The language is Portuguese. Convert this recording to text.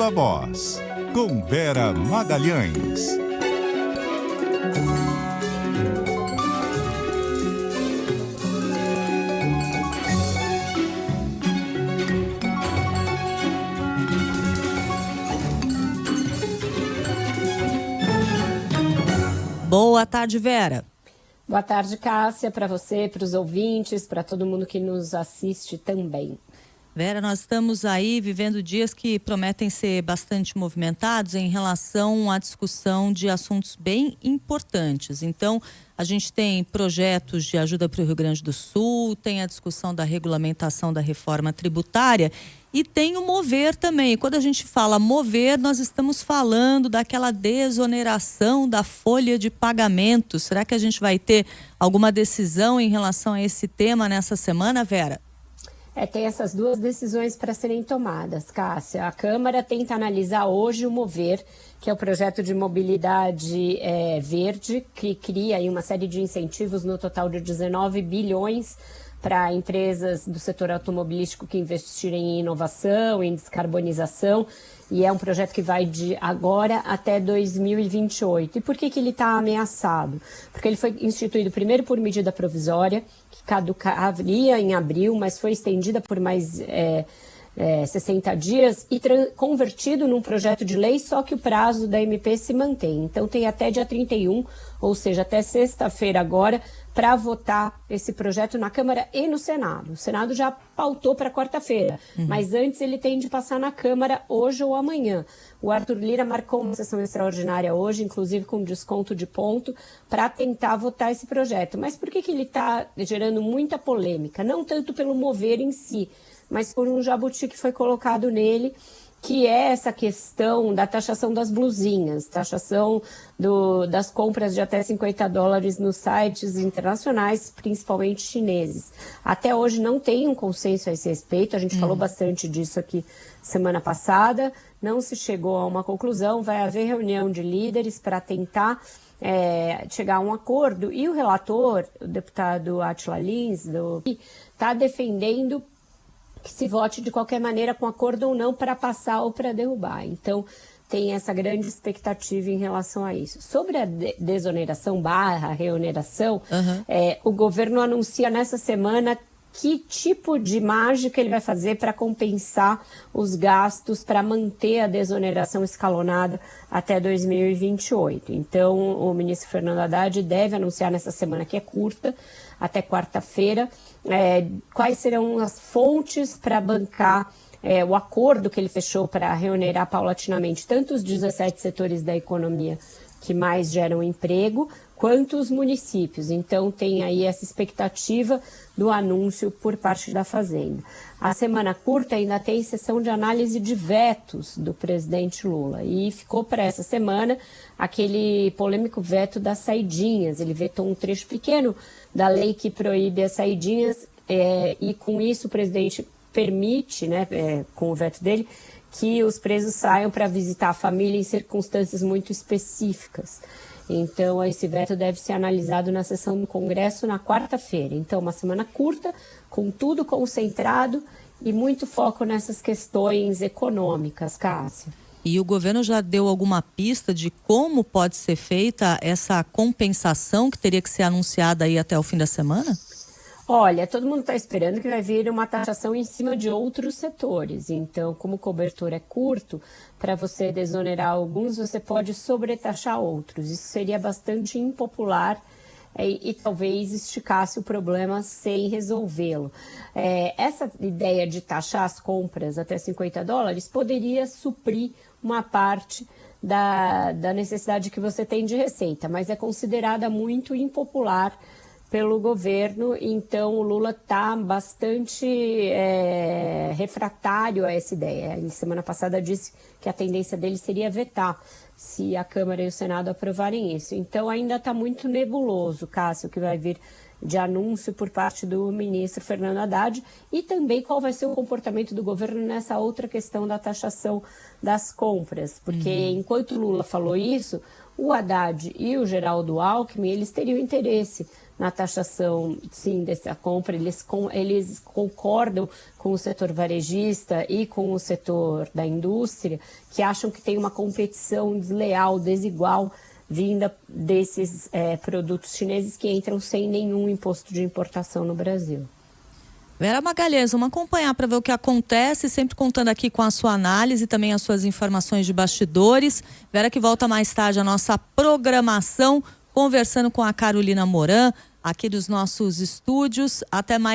Viva Voz, com Vera Magalhães. Boa tarde, Vera. Boa tarde, Cássia, para você, para os ouvintes, para todo mundo que nos assiste também. Vera, nós estamos aí vivendo dias que prometem ser bastante movimentados em relação à discussão de assuntos bem importantes. Então, a gente tem projetos de ajuda para o Rio Grande do Sul, tem a discussão da regulamentação da reforma tributária e tem o mover também. E quando a gente fala mover, nós estamos falando daquela desoneração da folha de pagamento. Será que a gente vai ter alguma decisão em relação a esse tema nessa semana, Vera? Tem essas duas decisões para serem tomadas, Cássia. A Câmara tenta analisar hoje o Mover, que é o projeto de mobilidade verde, que cria aí uma série de incentivos no total de 19 bilhões para empresas do setor automobilístico que investirem em inovação, em descarbonização, e é um projeto que vai de agora até 2028. E por que ele está ameaçado? Porque ele foi instituído primeiro por medida provisória, que caducaria em abril, mas foi estendida por mais 60 dias e convertido num projeto de lei, só que o prazo da MP se mantém. Então tem até dia 31, ou seja, até sexta-feira agora, para votar esse projeto na Câmara e no Senado. O Senado já pautou para quarta-feira, mas antes ele tem de passar na Câmara hoje ou amanhã. O Arthur Lira marcou uma sessão extraordinária hoje, inclusive com desconto de ponto, para tentar votar esse projeto. Mas por que ele está gerando muita polêmica? Não tanto pelo mover em si, mas por um jabuti que foi colocado nele, que é essa questão da taxação das blusinhas, taxação das compras de até $50 nos sites internacionais, principalmente chineses. Até hoje não tem um consenso a esse respeito, a gente falou bastante disso aqui semana passada, não se chegou a uma conclusão, vai haver reunião de líderes para tentar chegar a um acordo, e o relator, o deputado Átila Lins, está defendendo que se vote de qualquer maneira, com acordo ou não, para passar ou para derrubar. Então, tem essa grande expectativa em relação a isso. Sobre a desoneração / reoneração, o governo anuncia nessa semana que tipo de mágica ele vai fazer para compensar os gastos para manter a desoneração escalonada até 2028. Então, o ministro Fernando Haddad deve anunciar nessa semana, que é curta, até quarta-feira, quais serão as fontes para bancar o acordo que ele fechou para reonerar paulatinamente tanto os 17 setores da economia que mais geram emprego, quanto os municípios. Então, tem aí essa expectativa do anúncio por parte da Fazenda. A semana curta ainda tem sessão de análise de vetos do presidente Lula. E ficou para essa semana aquele polêmico veto das saidinhas. Ele vetou um trecho pequeno da lei que proíbe as saidinhas e com isso o presidente permite, com o veto dele, que os presos saiam para visitar a família em circunstâncias muito específicas. Então, esse veto deve ser analisado na sessão do Congresso na quarta-feira. Então, uma semana curta, com tudo concentrado e muito foco nessas questões econômicas, Cássia. E o governo já deu alguma pista de como pode ser feita essa compensação que teria que ser anunciada aí até o fim da semana? Olha, todo mundo está esperando que vai vir uma taxação em cima de outros setores. Então, como o cobertor é curto, para você desonerar alguns, você pode sobretaxar outros. Isso seria bastante impopular e talvez esticasse o problema sem resolvê-lo. Essa ideia de taxar as compras até $50 poderia suprir uma parte da necessidade que você tem de receita, mas é considerada muito impopular pelo governo, então o Lula está bastante refratário a essa ideia. Ele, semana passada, disse que a tendência dele seria vetar se a Câmara e o Senado aprovarem isso. Então ainda está muito nebuloso, Cássio, o que vai vir de anúncio por parte do ministro Fernando Haddad e também qual vai ser o comportamento do governo nessa outra questão da taxação das compras, porque enquanto Lula falou isso, o Haddad e o Geraldo Alckmin, eles teriam interesse na taxação, sim, dessa compra. Eles concordam com o setor varejista e com o setor da indústria, que acham que tem uma competição desleal, desigual, vinda desses produtos chineses que entram sem nenhum imposto de importação no Brasil. Vera Magalhães, vamos acompanhar para ver o que acontece, sempre contando aqui com a sua análise e também as suas informações de bastidores. Vera que volta mais tarde à nossa programação, conversando com a Carolina Moran, aqui dos nossos estúdios. Até mais.